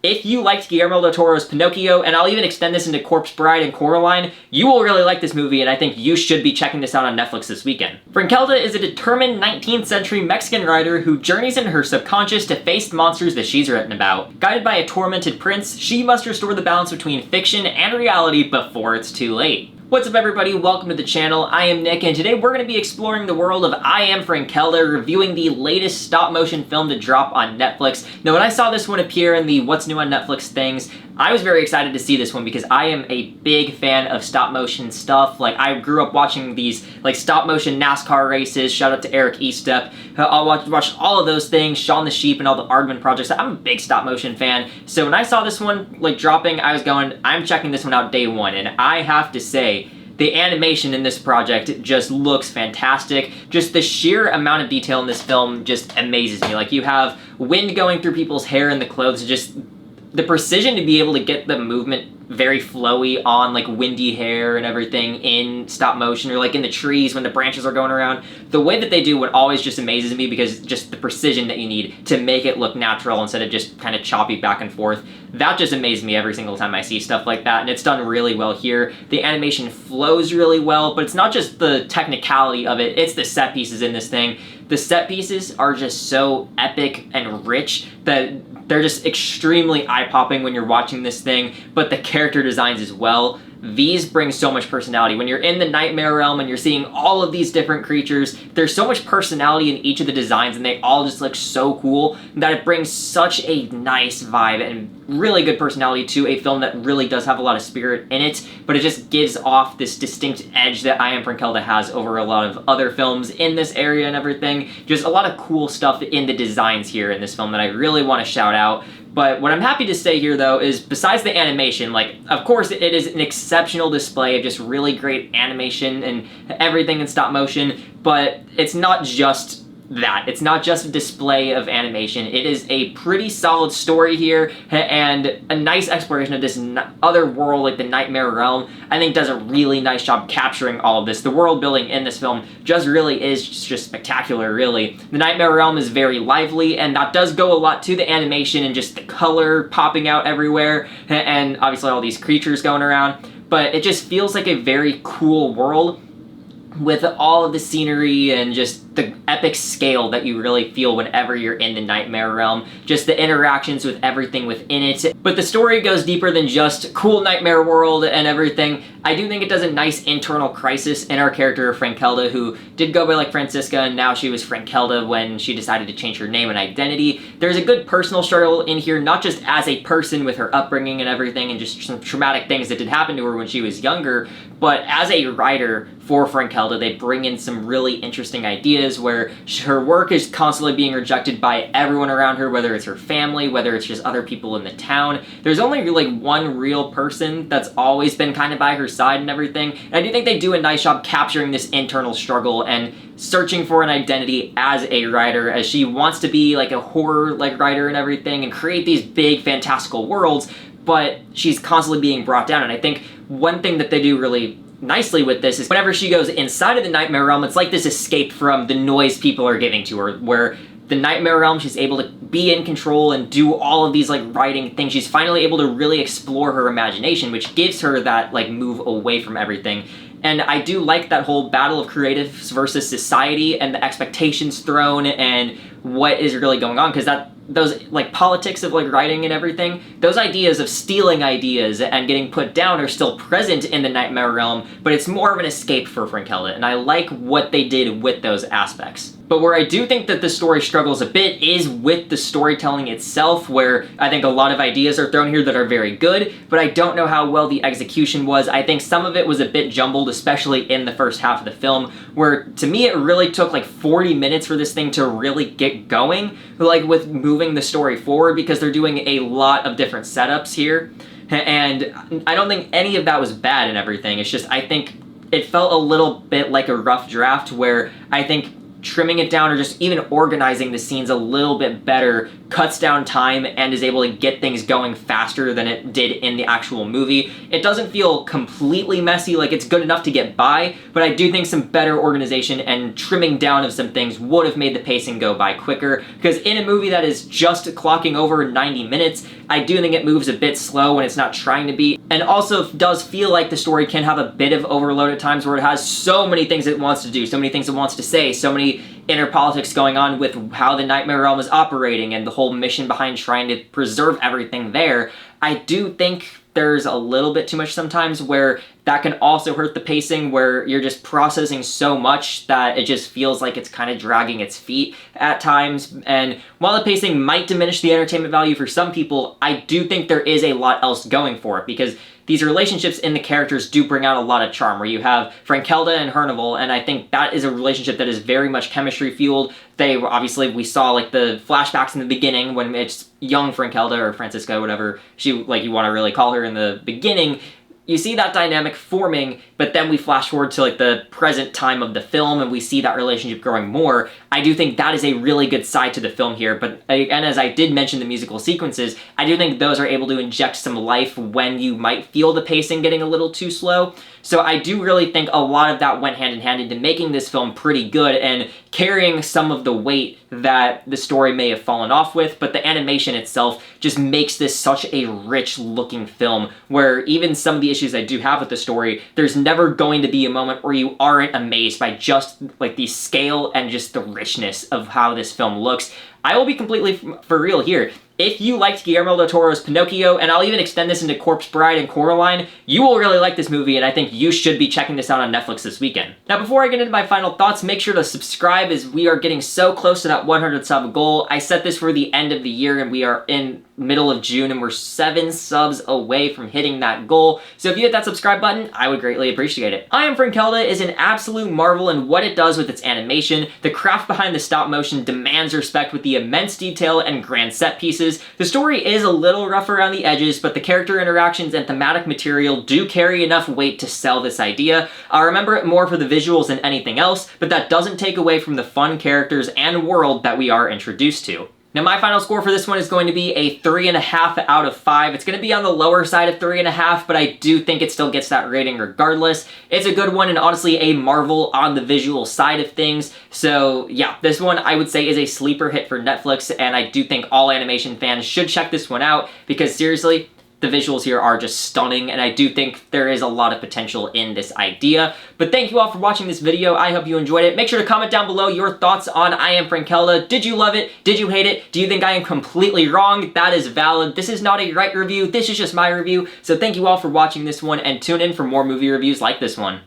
If you liked Guillermo del Toro's Pinocchio, and I'll even extend this into Corpse Bride and Coraline, you will really like this movie, and I think you should be checking this out on Netflix this weekend. Frankelda is a determined 19th century Mexican writer who journeys into her subconscious to face the monsters that she's written about. Guided by a tormented prince, she must restore the balance between fiction and reality before it's too late. What's up everybody, welcome to the channel, I am Nick, and today we're going to be exploring the world of I Am Frankelda, reviewing the latest stop-motion film to drop on Netflix. Now when I saw this one appear in the What's New on Netflix things, I was very excited to see this one because I am a big fan of stop-motion stuff. Like, I grew up watching these, like, stop-motion NASCAR races, shout out to Eric Estep. I watched all of those things, Shaun the Sheep and all the Aardman projects. I'm a big stop-motion fan, so when I saw this one, like, dropping, I was going, I'm checking this one out day one, and I have to say, the animation in this project just looks fantastic. Just the sheer amount of detail in this film just amazes me. Like, you have wind going through people's hair and the clothes, just the precision to be able to get the movement very flowy on, like, windy hair and everything in stop motion, or like in the trees when the branches are going around. The way that they do what always just amazes me, because just the precision that you need to make it look natural instead of just kind of choppy back and forth. That just amazes me every single time I see stuff like that, and it's done really well here. The animation flows really well, but it's not just the technicality of it, it's the set pieces in this thing. The set pieces are just so epic and rich that they're just extremely eye-popping when you're watching this thing, but the character designs as well. These bring so much personality. When you're in the nightmare realm and you're seeing all of these different creatures, there's so much personality in each of the designs, and they all just look so cool that it brings such a nice vibe and really good personality to a film that really does have a lot of spirit in it, but it just gives off this distinct edge that I Am Frankelda has over a lot of other films in this area and everything. Just a lot of cool stuff in the designs here in this film that I really want to shout out. But what I'm happy to say here, though, is besides the animation, like, of course it is an exceptional display of just really great animation and everything in stop motion, but it's not just that. It's not just a display of animation. It is a pretty solid story here, and a nice exploration of this other world, like the Nightmare Realm. I think does a really nice job capturing all of this. The world building in this film just really is just spectacular, really. The Nightmare Realm is very lively, and that does go a lot to the animation and just the color popping out everywhere, and obviously all these creatures going around. But it just feels like a very cool world with all of the scenery and just the epic scale that you really feel whenever you're in the Nightmare Realm. Just the interactions with everything within it. But the story goes deeper than just cool nightmare world and everything. I do think it does a nice internal crisis in our character Frankelda, who did go by like Francisca, and now she was Frankelda when she decided to change her name and identity. There's a good personal struggle in here, not just as a person with her upbringing and everything and just some traumatic things that did happen to her when she was younger, but as a writer for Frankelda, they bring in some really interesting ideas where her work is constantly being rejected by everyone around her, whether it's her family, whether it's just other people in the town. There's only really one real person that's always been kind of by her side and everything, and I do think they do a nice job capturing this internal struggle and searching for an identity as a writer, as she wants to be like a horror like writer and everything and create these big fantastical worlds, but she's constantly being brought down. And I think one thing that they do really nicely with this is whenever she goes inside of the Nightmare Realm, it's like this escape from the noise people are giving to her, where the Nightmare Realm, she's able to be in control and do all of these, like, writing things. She's finally able to really explore her imagination, which gives her that, like, move away from everything. And I do like that whole battle of creatives versus society and the expectations thrown and what is really going on, because those, like, politics of, like, writing and everything, those ideas of stealing ideas and getting put down are still present in the Nightmare Realm, but it's more of an escape for Frankelda, and I like what they did with those aspects. But where I do think that the story struggles a bit is with the storytelling itself, where I think a lot of ideas are thrown here that are very good, but I don't know how well the execution was. I think some of it was a bit jumbled, especially in the first half of the film, where to me it really took like 40 minutes for this thing to really get going, like with moving the story forward, because they're doing a lot of different setups here. And I don't think any of that was bad and everything. It's just, I think it felt a little bit like a rough draft, where I think trimming it down or just even organizing the scenes a little bit better cuts down time and is able to get things going faster than it did in the actual movie. It doesn't feel completely messy, like it's good enough to get by, but I do think some better organization and trimming down of some things would have made the pacing go by quicker, because in a movie that is just clocking over 90 minutes, I do think it moves a bit slow when it's not trying to be, and also does feel like the story can have a bit of overload at times where it has so many things it wants to do, so many things it wants to say, so many inner politics going on with how the Nightmare Realm is operating and the whole mission behind trying to preserve everything there. I do think there's a little bit too much sometimes where that can also hurt the pacing, where you're just processing so much that it just feels like it's kind of dragging its feet at times. And while the pacing might diminish the entertainment value for some people, I do think there is a lot else going for it, because these relationships in the characters do bring out a lot of charm, where you have Frankelda and Herneval, and I think that is a relationship that is very much chemistry fueled. They obviously, we saw like the flashbacks in the beginning when it's young Frankelda, or Francisca, whatever she, like, you want to really call her in the beginning. You see that dynamic forming, but then we flash forward to like the present time of the film and we see that relationship growing more. I do think that is a really good side to the film here, but again, as I did mention the musical sequences, I do think those are able to inject some life when you might feel the pacing getting a little too slow. So I do really think a lot of that went hand in hand into making this film pretty good and carrying some of the weight that the story may have fallen off with, but the animation itself just makes this such a rich looking film, where even some of the issues I do have with the story, there's never going to be a moment where you aren't amazed by just like the scale and just the richness of how this film looks. I will be completely for real here. If you liked Guillermo del Toro's Pinocchio, and I'll even extend this into Corpse Bride and Coraline, you will really like this movie, and I think you should be checking this out on Netflix this weekend. Now, before I get into my final thoughts, make sure to subscribe, as we are getting so close to that 100 sub goal. I set this for the end of the year, and we are in middle of June, and we're 7 subs away from hitting that goal. So if you hit that subscribe button, I would greatly appreciate it. I Am Frankelda is an absolute marvel in what it does with its animation. The craft behind the stop motion demands respect with the immense detail and grand set pieces. The story is a little rough around the edges, but the character interactions and thematic material do carry enough weight to sell this idea. I remember it more for the visuals than anything else, but that doesn't take away from the fun characters and world that we are introduced to. Now, my final score for this one is going to be a 3.5 out of 5. It's going to be on the lower side of 3.5, but I do think it still gets that rating regardless. It's a good one and honestly a marvel on the visual side of things. So yeah, this one I would say is a sleeper hit for Netflix, and I do think all animation fans should check this one out, because seriously, the visuals here are just stunning, and I do think there is a lot of potential in this idea. But thank you all for watching this video. I hope you enjoyed it. Make sure to comment down below your thoughts on I Am Frankelda. Did you love it? Did you hate it? Do you think I am completely wrong? That is valid. This is not a right review. This is just my review. So thank you all for watching this one, and tune in for more movie reviews like this one.